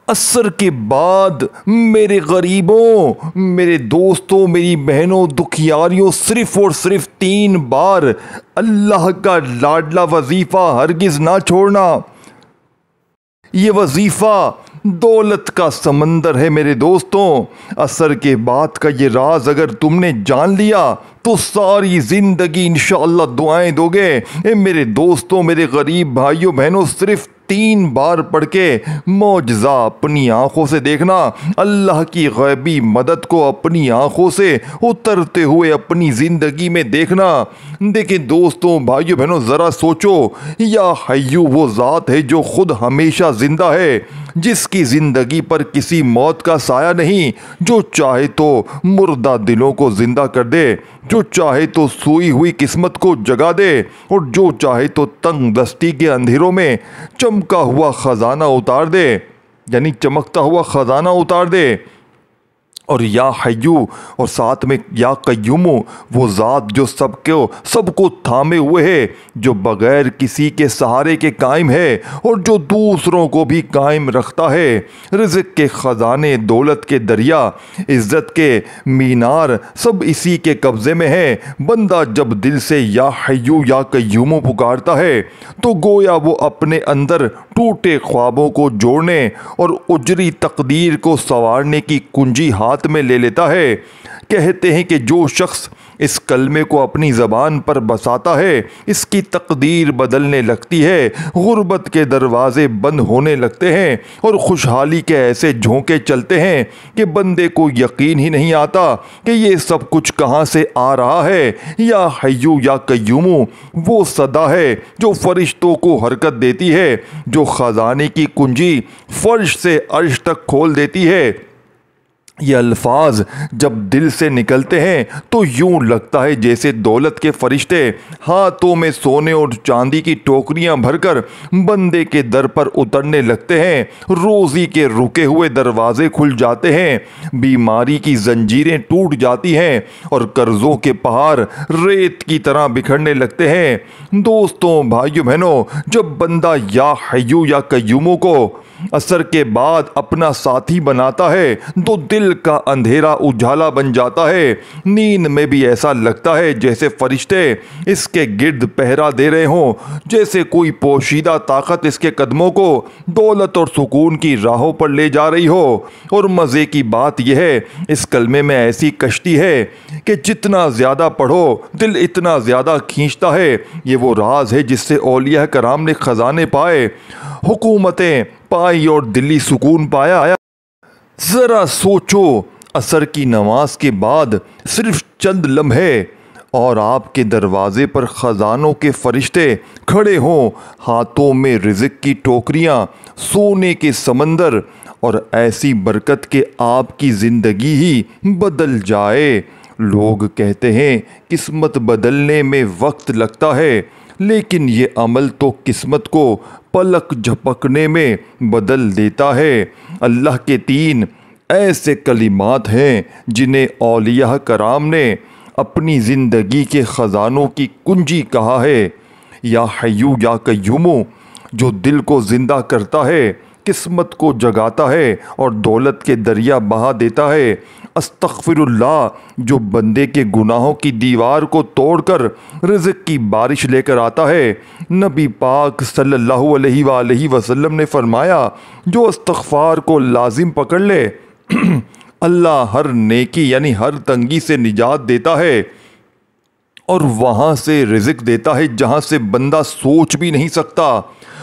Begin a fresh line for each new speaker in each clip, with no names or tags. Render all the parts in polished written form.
عصر کے بعد میرے غریبوں، میرے دوستوں، میری بہنوں، دکھیاریوں، صرف اور صرف 3 بار اللہ کا لاڈلا وظیفہ ہرگز نہ چھوڑنا۔ یہ وظیفہ دولت کا سمندر ہے میرے دوستوں۔ عصر کے بعد کا یہ راز اگر تم نے جان لیا تو ساری زندگی انشاءاللہ دعائیں دو گے۔ اے میرے دوستوں، میرے غریب بھائیوں بہنوں، صرف 3 بار پڑھ کے معجزہ اپنی آنکھوں سے دیکھنا، اللہ کی غیبی مدد کو اپنی آنکھوں سے اترتے ہوئے اپنی زندگی میں دیکھنا۔ دیکھیں دوستوں، بھائیوں بہنوں، ذرا سوچو، یا حیو وہ ذات ہے جو خود ہمیشہ زندہ ہے، جس کی زندگی پر کسی موت کا سایہ نہیں، جو چاہے تو مردہ دلوں کو زندہ کر دے، جو چاہے تو سوئی ہوئی قسمت کو جگا دے، اور جو چاہے تو تنگ دستی کے اندھیروں میں چمکا ہوا خزانہ اتار دے، یعنی چمکتا ہوا خزانہ اتار دے۔ اور یا حیو اور ساتھ میں یا قیوم، وہ ذات جو سب کو تھامے ہوئے ہے، جو بغیر کسی کے سہارے کے قائم ہے اور جو دوسروں کو بھی قائم رکھتا ہے۔ رزق کے خزانے، دولت کے دریا، عزت کے مینار سب اسی کے قبضے میں ہیں۔ بندہ جب دل سے یا حیو یا قیوم پکارتا ہے تو گویا وہ اپنے اندر ٹوٹے خوابوں کو جوڑنے اور اجری تقدیر کو سنوارنے کی کنجی ہاتھ میں لے لیتا ہے۔ کہتے ہیں کہ جو شخص اس کلمے کو اپنی زبان پر بساتا ہے، اس کی تقدیر بدلنے لگتی ہے، غربت کے دروازے بند ہونے لگتے ہیں اور خوشحالی کے ایسے جھونکے چلتے ہیں کہ بندے کو یقین ہی نہیں آتا کہ یہ سب کچھ کہاں سے آ رہا ہے۔ یا حیو یا قیوم وہ صدا ہے جو فرشتوں کو حرکت دیتی ہے، جو خزانے کی کنجی فرش سے عرش تک کھول دیتی ہے۔ یہ الفاظ جب دل سے نکلتے ہیں تو یوں لگتا ہے جیسے دولت کے فرشتے ہاتھوں میں سونے اور چاندی کی ٹوکریاں بھر کر بندے کے در پر اترنے لگتے ہیں۔ روزی کے رکے ہوئے دروازے کھل جاتے ہیں، بیماری کی زنجیریں ٹوٹ جاتی ہیں اور قرضوں کے پہاڑ ریت کی طرح بکھرنے لگتے ہیں۔ دوستوں، بھائیوں بہنوں، جب بندہ یا حیو یا قیوم کو عصر کے بعد اپنا ساتھی بناتا ہے تو دل کا اندھیرا اجالا بن جاتا ہے۔ نیند میں بھی ایسا لگتا ہے جیسے فرشتے اس کے گرد پہرا دے رہے ہوں، جیسے کوئی پوشیدہ طاقت اس کے قدموں کو دولت اور سکون کی راہوں پر لے جا رہی ہو۔ اور مزے کی بات یہ ہے، اس کلمے میں ایسی کشتی ہے کہ جتنا زیادہ پڑھو دل اتنا زیادہ کھینچتا ہے۔ یہ وہ راز ہے جس سے اولیاء کرام نے خزانے پائے، حکومتیں پائی اور دلی سکون پایا۔ ذرا سوچو، عصر کی نماز کے بعد صرف چند لمحے اور آپ کے دروازے پر خزانوں کے فرشتے کھڑے ہوں، ہاتھوں میں رزق کی ٹوکریاں، سونے کے سمندر، اور ایسی برکت کہ آپ کی زندگی ہی بدل جائے۔ لوگ کہتے ہیں قسمت بدلنے میں وقت لگتا ہے، لیکن یہ عمل تو قسمت کو پلک جھپکنے میں بدل دیتا ہے۔ اللہ کے 3 ایسے کلمات ہیں جنہیں اولیاء کرام نے اپنی زندگی کے خزانوں کی کنجی کہا ہے۔ یا حیو یا قیوم جو دل کو زندہ کرتا ہے، قسمت کو جگاتا ہے اور دولت کے دریا بہا دیتا ہے۔ استغفر اللہ جو بندے کے گناہوں کی دیوار کو توڑ کر رزق کی بارش لے کر آتا ہے۔ نبی پاک صلی اللہ علیہ وآلہ وسلم نے فرمایا، جو استغفار کو لازم پکڑ لے اللہ ہر نیکی یعنی ہر تنگی سے نجات دیتا ہے اور وہاں سے رزق دیتا ہے جہاں سے بندہ سوچ بھی نہیں سکتا۔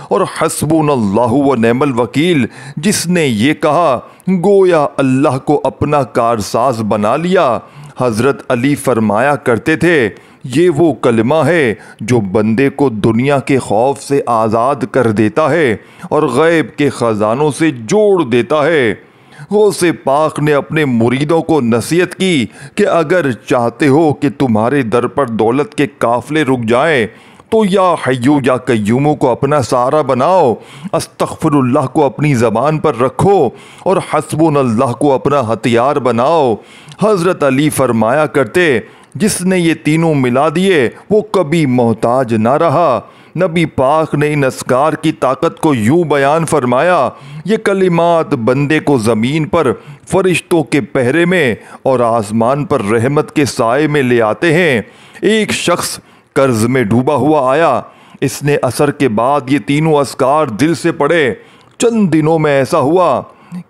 اور حسبنا اللہ و نعم الوکیل جس نے یہ کہا گویا اللہ کو اپنا کارساز بنا لیا۔ حضرت علی فرمایا کرتے تھے، یہ وہ کلمہ ہے جو بندے کو دنیا کے خوف سے آزاد کر دیتا ہے اور غیب کے خزانوں سے جوڑ دیتا ہے۔ غوث پاک نے اپنے مریدوں کو نصیحت کی کہ اگر چاہتے ہو کہ تمہارے در پر دولت کے قافلے رک جائیں تو یا حیو یا قیوم کو اپنا سہارا بناؤ، استغفر اللہ کو اپنی زبان پر رکھو اور حسبنا اللہ کو اپنا ہتھیار بناؤ۔ حضرت علی فرمایا کرتے، جس نے یہ تینوں ملا دیے وہ کبھی محتاج نہ رہا۔ نبی پاک نے ان اذکار کی طاقت کو یوں بیان فرمایا، یہ کلمات بندے کو زمین پر فرشتوں کے پہرے میں اور آسمان پر رحمت کے سائے میں لے آتے ہیں۔ ایک شخص قرض میں ڈوبا ہوا آیا، اس نے عصر کے بعد یہ تینوں اذکار دل سے پڑھے۔ چند دنوں میں ایسا ہوا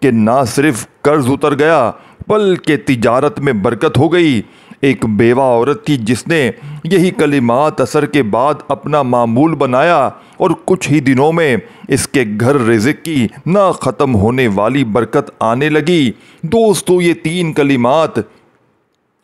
کہ نہ صرف قرض اتر گیا بلکہ تجارت میں برکت ہو گئی۔ ایک بیوہ عورت تھی جس نے یہی کلمات عصر کے بعد اپنا معمول بنایا اور کچھ ہی دنوں میں اس کے گھر رزق کی نہ ختم ہونے والی برکت آنے لگی۔ دوستو، یہ تین کلمات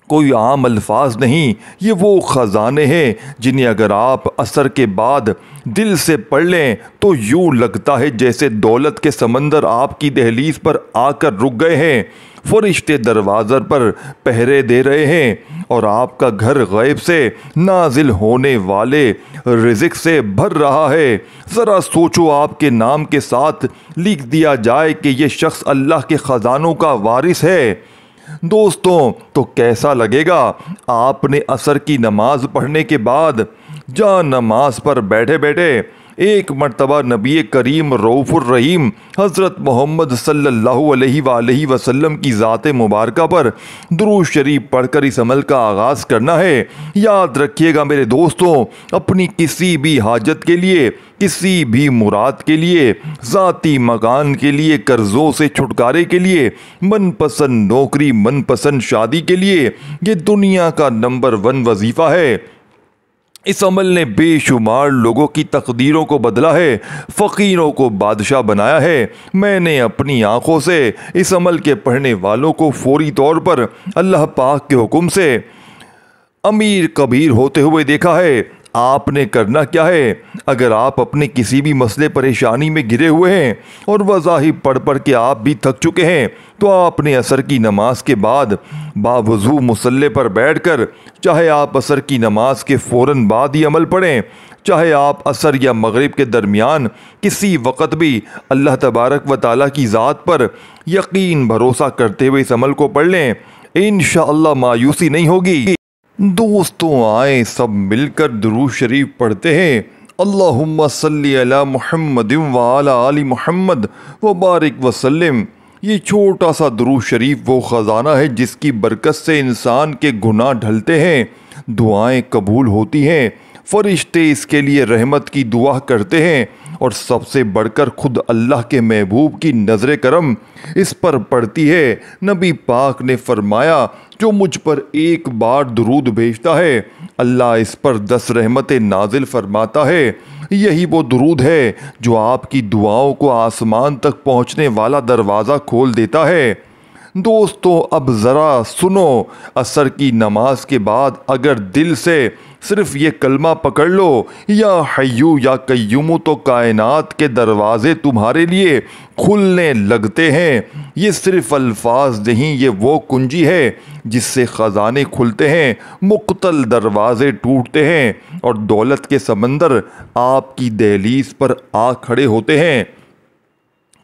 کوئی عام الفاظ نہیں، یہ وہ خزانے ہیں جنہیں اگر آپ عصر کے بعد دل سے پڑھ لیں تو یوں لگتا ہے جیسے دولت کے سمندر آپ کی دہلیز پر آ کر رک گئے ہیں۔ فرشتے دروازے پر پہرے دے رہے ہیں اور آپ کا گھر غیب سے نازل ہونے والے رزق سے بھر رہا ہے۔ ذرا سوچو، آپ کے نام کے ساتھ لکھ دیا جائے کہ یہ شخص اللہ کے خزانوں کا وارث ہے، دوستوں تو کیسا لگے گا؟ آپ نے عصر کی نماز پڑھنے کے بعد جا نماز پر بیٹھے بیٹھے ایک مرتبہ نبی کریم رؤوف الرحیم حضرت محمد صلی اللہ علیہ وآلہ وسلم کی ذات مبارکہ پر درود شریف پڑھ کر اس عمل کا آغاز کرنا ہے۔ یاد رکھیے گا میرے دوستوں، اپنی کسی بھی حاجت کے لیے، کسی بھی مراد کے لیے، ذاتی مکان کے لیے، قرضوں سے چھٹکارے کے لیے، من پسند نوکری، من پسند شادی کے لیے، یہ دنیا کا نمبر 1 وظیفہ ہے۔ اس عمل نے بے شمار لوگوں کی تقدیروں کو بدلا ہے، فقیروں کو بادشاہ بنایا ہے۔ میں نے اپنی آنکھوں سے اس عمل کے پڑھنے والوں کو فوری طور پر اللہ پاک کے حکم سے امیر کبیر ہوتے ہوئے دیکھا ہے۔ آپ نے کرنا کیا ہے؟ اگر آپ اپنے کسی بھی مسئلے پریشانی میں گرے ہوئے ہیں اور وظائف پڑھ پڑھ کے آپ بھی تھک چکے ہیں تو آپ نے عصر کی نماز کے بعد باوضو مصلی پر بیٹھ کر، چاہے آپ عصر کی نماز کے فوراً بعد ہی عمل پڑھیں، چاہے آپ عصر یا مغرب کے درمیان کسی وقت بھی، اللہ تبارک و تعالیٰ کی ذات پر یقین بھروسہ کرتے ہوئے اس عمل کو پڑھ لیں، انشاءاللہ مایوسی نہیں ہوگی۔ دوستوں، آئیں سب مل کر درود شریف پڑھتے ہیں۔ اللہم صلی علی محمد وعلی آل محمد وبارک وسلم۔ یہ چھوٹا سا درود شریف وہ خزانہ ہے جس کی برکت سے انسان کے گناہ ڈھلتے ہیں، دعائیں قبول ہوتی ہیں، فرشتے اس کے لیے رحمت کی دعا کرتے ہیں اور سب سے بڑھ کر خود اللہ کے محبوب کی نظر کرم اس پر پڑتی ہے۔ نبی پاک نے فرمایا، جو مجھ پر ایک بار درود بھیجتا ہے اللہ اس پر 10 رحمتیں نازل فرماتا ہے۔ یہی وہ درود ہے جو آپ کی دعاؤں کو آسمان تک پہنچنے والا دروازہ کھول دیتا ہے۔ دوستو، اب ذرا سنو، عصر کی نماز کے بعد اگر دل سے صرف یہ کلمہ پکڑ لو، یا حیو یا قیوم، تو کائنات کے دروازے تمہارے لیے کھلنے لگتے ہیں۔ یہ صرف الفاظ نہیں، یہ وہ کنجی ہے جس سے خزانے کھلتے ہیں، مقتل دروازے ٹوٹتے ہیں اور دولت کے سمندر آپ کی دہلیز پر آ کھڑے ہوتے ہیں۔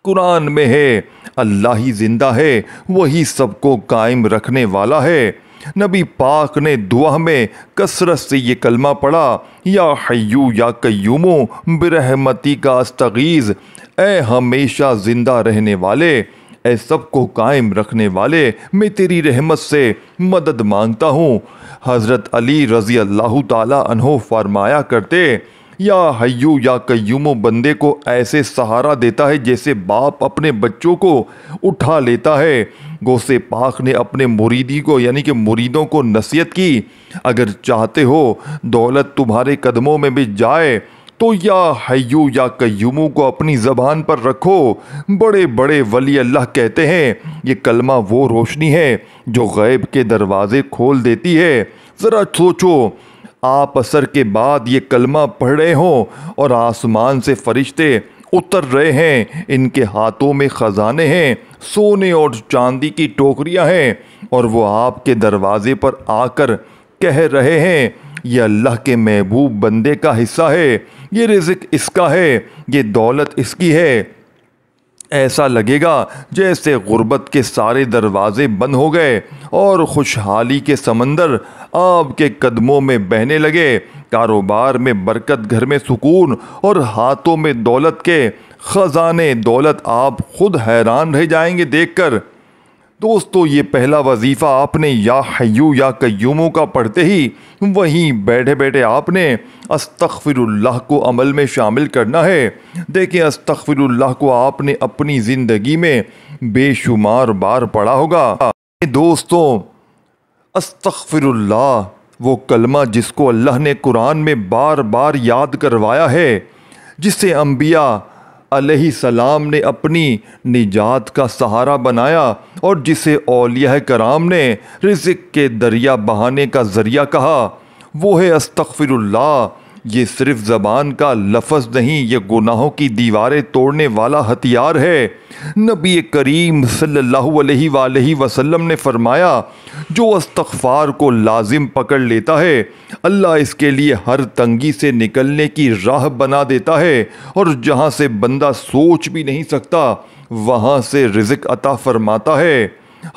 قرآن میں ہے، اللہ ہی زندہ ہے، وہی سب کو قائم رکھنے والا ہے۔ نبی پاک نے دعا میں کثرت سے یہ کلمہ پڑھا، یا حیو یا قیوم برحمتی کا استغیث، اے ہمیشہ زندہ رہنے والے، اے سب کو قائم رکھنے والے، میں تیری رحمت سے مدد مانگتا ہوں۔ حضرت علی رضی اللہ تعالی عنہ فرمایا کرتے، یا حیو یا قیوم بندے کو ایسے سہارا دیتا ہے جیسے باپ اپنے بچوں کو اٹھا لیتا ہے۔ غوث پاک نے اپنے مریدی کو یعنی کہ مریدوں کو نصیحت کی، اگر چاہتے ہو دولت تمہارے قدموں میں بھی جائے تو یا حیو یا قیوم کو اپنی زبان پر رکھو۔ بڑے بڑے ولی اللہ کہتے ہیں، یہ کلمہ وہ روشنی ہے جو غیب کے دروازے کھول دیتی ہے۔ ذرا سوچو، آپ عصر کے بعد یہ کلمہ پڑھ رہے ہوں اور آسمان سے فرشتے اتر رہے ہیں، ان کے ہاتھوں میں خزانے ہیں، سونے اور چاندی کی ٹوکریاں ہیں، اور وہ آپ کے دروازے پر آ کر کہہ رہے ہیں، یہ اللہ کے محبوب بندے کا حصہ ہے، یہ رزق اس کا ہے، یہ دولت اس کی ہے۔ ایسا لگے گا جیسے غربت کے سارے دروازے بند ہو گئے اور خوشحالی کے سمندر آپ کے قدموں میں بہنے لگے۔ کاروبار میں برکت، گھر میں سکون اور ہاتھوں میں دولت کے خزانے دولت آپ خود حیران رہ جائیں گے دیکھ کر۔ دوستو، یہ پہلا وظیفہ آپ نے یا حیو یا قیومو کا پڑھتے ہی وہیں بیٹھے بیٹھے آپ نے استغفر اللہ کو عمل میں شامل کرنا ہے۔ دیکھیں، استغفر اللہ کو آپ نے اپنی زندگی میں بے شمار بار پڑھا ہوگا۔ دوستو، استغفر اللہ وہ کلمہ جس کو اللہ نے قرآن میں بار بار یاد کروایا ہے، جسے انبیاء علیہ السلام نے اپنی نجات کا سہارا بنایا اور جسے اولیاء کرام نے رزق کے دریا بہانے کا ذریعہ کہا، وہ ہے استغفر اللہ۔ یہ صرف زبان کا لفظ نہیں، یہ گناہوں کی دیواریں توڑنے والا ہتھیار ہے۔ نبی کریم صلی اللہ علیہ وآلہ وسلم نے فرمایا، جو استغفار کو لازم پکڑ لیتا ہے، اللہ اس کے لیے ہر تنگی سے نکلنے کی راہ بنا دیتا ہے، اور جہاں سے بندہ سوچ بھی نہیں سکتا وہاں سے رزق عطا فرماتا ہے۔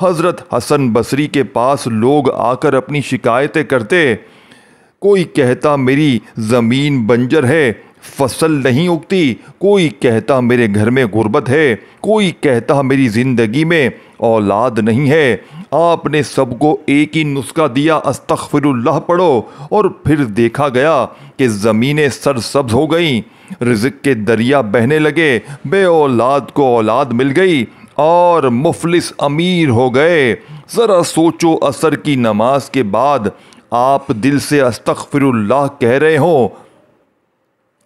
حضرت حسن بصری کے پاس لوگ آ کر اپنی شکایتیں کرتے، کوئی کہتا میری زمین بنجر ہے، فصل نہیں اگتی، کوئی کہتا میرے گھر میں غربت ہے، کوئی کہتا میری زندگی میں اولاد نہیں ہے۔ آپ نے سب کو ایک ہی نسخہ دیا، استغفر اللہ پڑھو، اور پھر دیکھا گیا کہ زمینیں سرسبز ہو گئیں، رزق کے دریا بہنے لگے، بے اولاد کو اولاد مل گئی اور مفلس امیر ہو گئے۔ ذرا سوچو، عصر کی نماز کے بعد آپ دل سے استغفر اللہ کہہ رہے ہوں،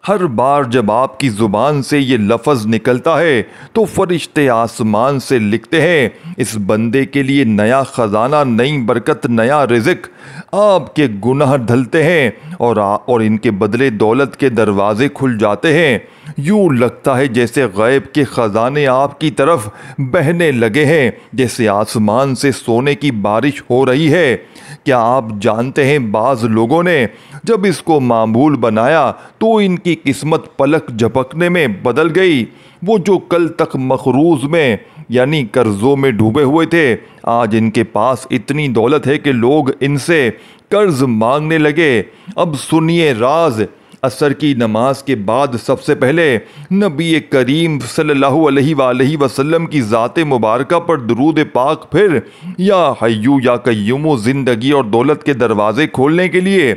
ہر بار جب آپ کی زبان سے یہ لفظ نکلتا ہے تو فرشتے آسمان سے لکھتے ہیں، اس بندے کے لیے نیا خزانہ، نئی برکت، نیا رزق۔ آپ کے گناہ دھلتے ہیں اور ان کے بدلے دولت کے دروازے کھل جاتے ہیں۔ یوں لگتا ہے جیسے غیب کے خزانے آپ کی طرف بہنے لگے ہیں، جیسے آسمان سے سونے کی بارش ہو رہی ہے۔ کیا آپ جانتے ہیں، بعض لوگوں نے جب اس کو معمول بنایا تو ان کی قسمت پلک جھپکنے میں بدل گئی۔ وہ جو کل تک مخروز میں یعنی قرضوں میں ڈوبے ہوئے تھے، آج ان کے پاس اتنی دولت ہے کہ لوگ ان سے قرض مانگنے لگے۔ اب سنیے راز۔ عصر کی نماز کے بعد سب سے پہلے نبی کریم صلی اللہ علیہ وآلہ وسلم کی ذات مبارکہ پر درود پاک، پھر یا حیو یا قیوم زندگی اور دولت کے دروازے کھولنے کے لیے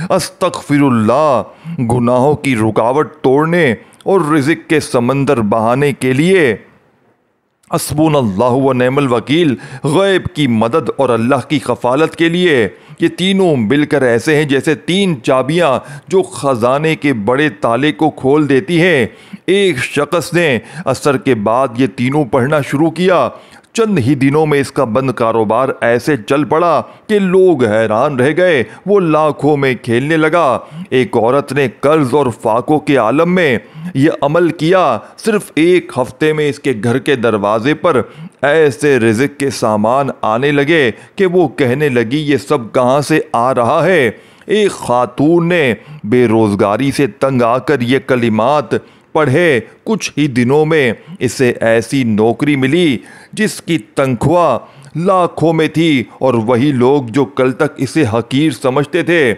استغفر اللہ، گناہوں کی رکاوٹ توڑنے اور رزق کے سمندر بہانے کے لیے حسبنا اللہ و نعم الوکیل، غیب کی مدد اور اللہ کی کفالت کے لیے۔ یہ تینوں مل کر ایسے ہیں جیسے تین چابیاں جو خزانے کے بڑے تالے کو کھول دیتی ہیں۔ ایک شخص نے عصر کے بعد یہ تینوں پڑھنا شروع کیا، چند ہی دنوں میں اس کا بند کاروبار ایسے چل پڑا کہ لوگ حیران رہ گئے، وہ لاکھوں میں کھیلنے لگا۔ ایک عورت نے قرض اور فاقوں کے عالم میں یہ عمل کیا، صرف ایک ہفتے میں اس کے گھر کے دروازے پر ایسے رزق کے سامان آنے لگے کہ وہ کہنے لگی یہ سب کہاں سے آ رہا ہے۔ ایک خاتون نے بے روزگاری سے تنگ آ کر یہ کلمات پڑھے، کچھ ہی دنوں میں اسے ایسی نوکری ملی جس کی تنخواہ لاکھوں میں تھی، اور وہی لوگ جو کل تک اسے حقیر سمجھتے تھے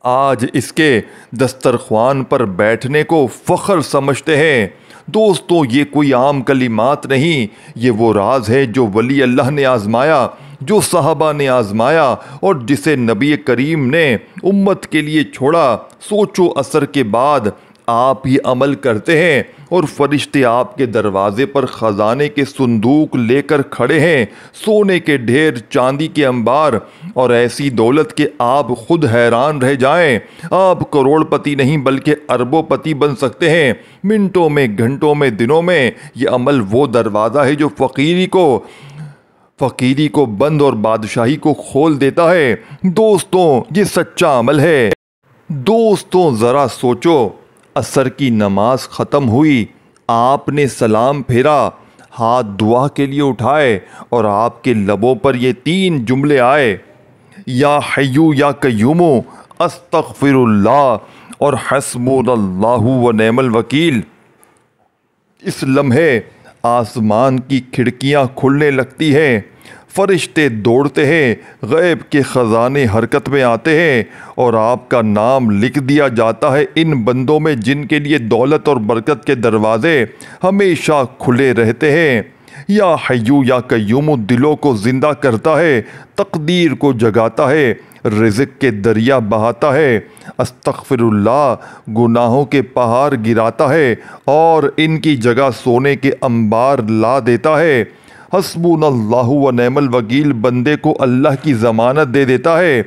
آج اس کے دسترخوان پر بیٹھنے کو فخر سمجھتے ہیں۔ دوستو، یہ کوئی عام کلمات نہیں، یہ وہ راز ہے جو ولی اللہ نے آزمایا، جو صحابہ نے آزمایا، اور جسے نبی کریم نے امت کے لیے چھوڑا۔ سوچو، عصر کے بعد آپ یہ عمل کرتے ہیں اور فرشتے آپ کے دروازے پر خزانے کے صندوق لے کر کھڑے ہیں، سونے کے ڈھیر، چاندی کے انبار اور ایسی دولت کہ آپ خود حیران رہ جائیں۔ آپ کروڑ پتی نہیں بلکہ اربوں پتی بن سکتے ہیں، منٹوں میں، گھنٹوں میں، دنوں میں۔ یہ عمل وہ دروازہ ہے جو فقیری کو بند اور بادشاہی کو کھول دیتا ہے۔ دوستوں، یہ سچا عمل ہے۔ دوستوں، ذرا سوچو، عصر کی نماز ختم ہوئی، آپ نے سلام پھیرا، ہاتھ دعا کے لیے اٹھائے اور آپ کے لبوں پر یہ تین جملے آئے، یا حیو یا قیوم، استغفر اللہ اور حسبنا اللہ و نعم الوکیل۔ اس لمحے آسمان کی کھڑکیاں کھلنے لگتی ہیں، فرشتے دوڑتے ہیں، غیب کے خزانے حرکت میں آتے ہیں اور آپ کا نام لکھ دیا جاتا ہے ان بندوں میں جن کے لیے دولت اور برکت کے دروازے ہمیشہ کھلے رہتے ہیں۔ یا حیو یا قیوم دلوں کو زندہ کرتا ہے، تقدیر کو جگاتا ہے، رزق کے دریا بہاتا ہے، استغفر اللہ گناہوں کے پہاڑ گراتا ہے اور ان کی جگہ سونے کے انبار لا دیتا ہے۔ حسبنا اللہ و نعم الوکیل بندے کو اللہ کی ضمانت دے دیتا ہے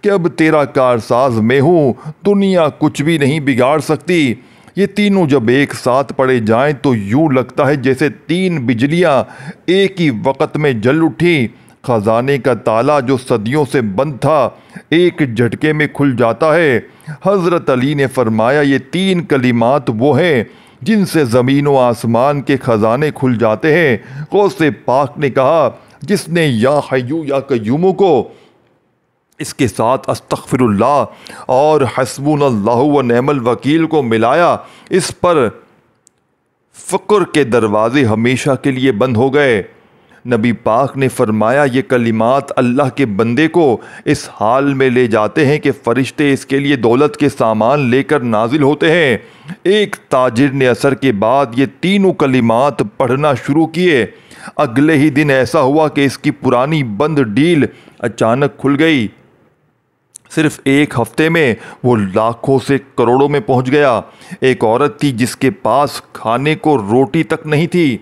کہ اب تیرا کارساز میں ہوں، دنیا کچھ بھی نہیں بگاڑ سکتی۔ یہ تینوں جب ایک ساتھ پڑے جائیں تو یوں لگتا ہے جیسے تین بجلیاں ایک ہی وقت میں جل اٹھی۔ خزانے کا تالا جو صدیوں سے بند تھا ایک جھٹکے میں کھل جاتا ہے۔ حضرت علی نے فرمایا یہ تین کلمات وہ ہیں جن سے زمین و آسمان کے خزانے کھل جاتے ہیں۔ غوث پاک نے کہا جس نے یا حیو یا قیوم کو اس کے ساتھ استغفر اللہ اور حسبنا اللہ و نعم الوکیل کو ملایا، اس پر فقر کے دروازے ہمیشہ کے لیے بند ہو گئے۔ نبی پاک نے فرمایا یہ کلمات اللہ کے بندے کو اس حال میں لے جاتے ہیں کہ فرشتے اس کے لیے دولت کے سامان لے کر نازل ہوتے ہیں۔ ایک تاجر نے عصر کے بعد یہ تینوں کلمات پڑھنا شروع کیے، اگلے ہی دن ایسا ہوا کہ اس کی پرانی بند ڈیل اچانک کھل گئی۔ صرف ایک ہفتے میں وہ لاکھوں سے کروڑوں میں پہنچ گیا۔ ایک عورت تھی جس کے پاس کھانے کو روٹی تک نہیں تھی،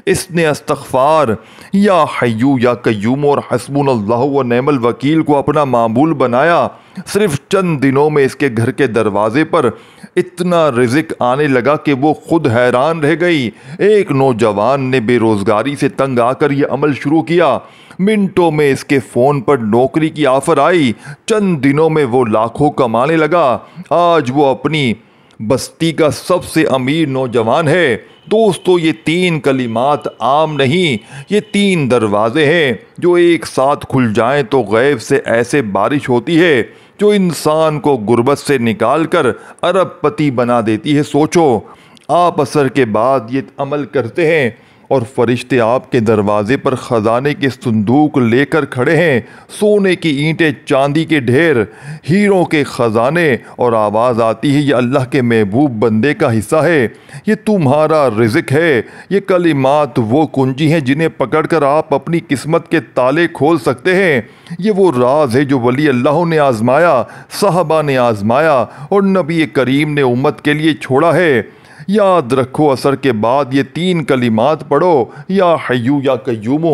اس نے استغفار یا حیو یا قیوم اور حسبنا اللہ و نعم الوکیل کو اپنا معمول بنایا۔ صرف چند دنوں میں اس کے گھر کے دروازے پر اتنا رزق آنے لگا کہ وہ خود حیران رہ گئی۔ ایک نوجوان نے بے روزگاری سے تنگ آ کر یہ عمل شروع کیا۔ منٹوں میں اس کے فون پر نوکری کی آفر آئی، چند دنوں میں وہ لاکھوں کمانے لگا۔ آج وہ اپنی بستی کا سب سے امیر نوجوان ہے۔ دوستو یہ تین کلمات عام نہیں، یہ تین دروازے ہیں جو ایک ساتھ کھل جائیں تو غیب سے ایسے بارش ہوتی ہے جو انسان کو غربت سے نکال کر ارب پتی بنا دیتی ہے۔ سوچو آپ عصر کے بعد یہ عمل کرتے ہیں اور فرشتے آپ کے دروازے پر خزانے کے صندوق لے کر کھڑے ہیں، سونے کی اینٹیں، چاندی کے ڈھیر، ہیروں کے خزانے، اور آواز آتی ہے یہ اللہ کے محبوب بندے کا حصہ ہے، یہ تمہارا رزق ہے۔ یہ کلمات وہ کنجی ہیں جنہیں پکڑ کر آپ اپنی قسمت کے تالے کھول سکتے ہیں۔ یہ وہ راز ہے جو ولی اللہ نے آزمایا، صحابہ نے آزمایا اور نبی کریم نے امت کے لیے چھوڑا ہے۔ یاد رکھو عصر کے بعد یہ تین کلمات پڑھو، یا حیو یا قیوم،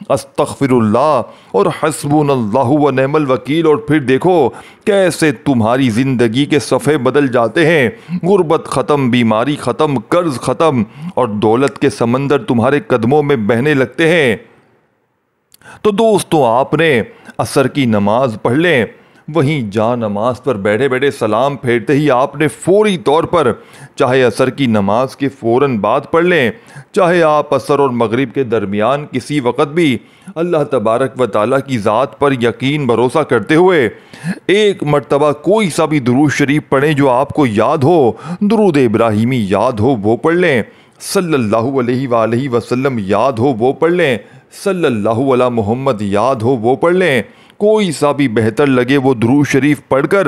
استغفر اللہ اور حسبنا اللہ و نعم الوکیل، اور پھر دیکھو کیسے تمہاری زندگی کے صفحے بدل جاتے ہیں۔ غربت ختم، بیماری ختم، قرض ختم اور دولت کے سمندر تمہارے قدموں میں بہنے لگتے ہیں۔ تو دوستو آپ نے عصر کی نماز پڑھ لیں، وہیں جا نماز پر بیٹھے بیٹھے سلام پھیرتے ہی آپ نے فوری طور پر چاہے عصر کی نماز کے فوراً بعد پڑھ لیں، چاہے آپ عصر اور مغرب کے درمیان کسی وقت بھی اللہ تبارک و تعالیٰ کی ذات پر یقین بھروسہ کرتے ہوئے ایک مرتبہ کوئی سا بھی درود شریف پڑھیں جو آپ کو یاد ہو۔ درود ابراہیمی یاد ہو وہ پڑھ لیں، صلی اللہ علیہ وآلہ وسلم یاد ہو وہ پڑھ لیں، صلی اللہ علی محمد یاد ہو وہ پڑھ لیں۔ کوئی سا بھی بہتر لگے وہ درود شریف پڑھ کر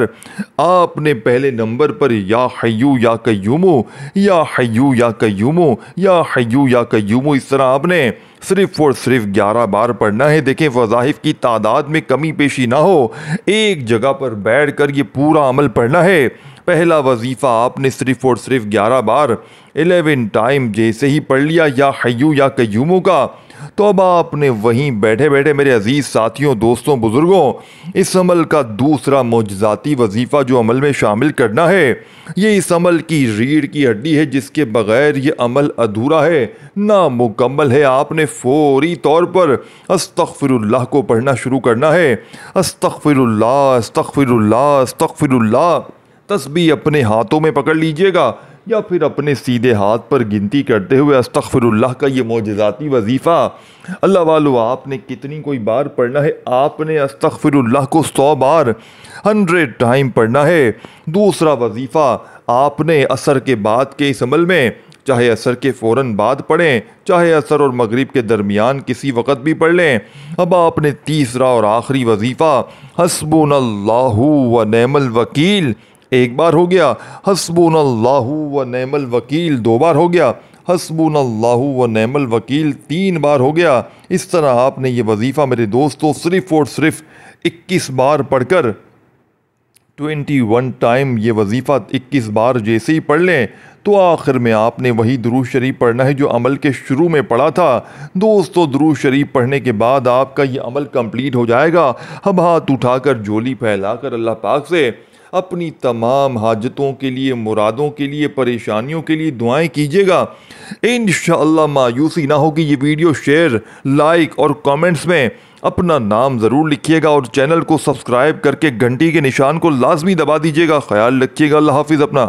آپ نے پہلے نمبر پر یا حیو یا قیوم، یا حیو یا قیوم، یا حیو یا قیوم، اس طرح آپ نے صرف اور صرف 11 بار پڑھنا ہے۔ دیکھیں وظائف کی تعداد میں کمی پیشی نہ ہو، ایک جگہ پر بیٹھ کر یہ پورا عمل پڑھنا ہے۔ پہلا وظیفہ آپ نے صرف اور صرف 11 بار 11 ٹائم جیسے ہی پڑھ لیا یا حیو یا قیوم کا، تو اب آپ نے وہیں بیٹھے بیٹھے میرے عزیز ساتھیوں، دوستوں، بزرگوں، اس عمل کا دوسرا معجزاتی وظیفہ جو عمل میں شامل کرنا ہے، یہ اس عمل کی ریڑھ کی ہڈی ہے جس کے بغیر یہ عمل ادھورا ہے، نامکمل ہے۔ آپ نے فوری طور پر استغفر اللہ کو پڑھنا شروع کرنا ہے۔ استغفر اللہ، استغفر اللہ، استغفر اللہ۔ تسبیح اپنے ہاتھوں میں پکڑ لیجئے گا یا پھر اپنے سیدھے ہاتھ پر گنتی کرتے ہوئے استغفر اللہ کا یہ معجزاتی وظیفہ اللہ والو آپ نے کتنی کوئی بار پڑھنا ہے؟ آپ نے استغفر اللہ کو 100 بار 100 ٹائم پڑھنا ہے۔ دوسرا وظیفہ آپ نے عصر کے بعد کے اس عمل میں چاہے عصر کے فوراً بعد پڑھیں، چاہے عصر اور مغرب کے درمیان کسی وقت بھی پڑھ لیں۔ اب آپ نے تیسرا اور آخری وظیفہ حسبنا اللہ و نعم الوکیل ایک بار ہو گیا، حسبنا اللہ و نعم الوکیل 2 بار ہو گیا، حسبنا اللہ و نعم الوکیل 3 بار ہو گیا۔ اس طرح آپ نے یہ وظیفہ میرے دوستوں صرف اور صرف 21 بار پڑھ کر 21 ٹائم یہ وظیفہ 21 بار جیسے ہی پڑھ لیں تو آخر میں آپ نے وہی درود شریف پڑھنا ہے جو عمل کے شروع میں پڑھا تھا۔ دوستو درود شریف پڑھنے کے بعد آپ کا یہ عمل کمپلیٹ ہو جائے گا۔ اب ہاتھ اٹھا کر جھولی پھیلا کر اللہ پاک سے اپنی تمام حاجتوں کے لیے، مرادوں کے لیے، پریشانیوں کے لیے دعائیں کیجیے گا۔ انشاءاللہ مایوسی نہ ہوگی۔ یہ ویڈیو شیئر، لائک اور کامنٹس میں اپنا نام ضرور لکھیے گا اور چینل کو سبسکرائب کر کے گھنٹی کے نشان کو لازمی دبا دیجیے گا۔ خیال رکھیے گا۔ اللہ حافظ۔ اپنا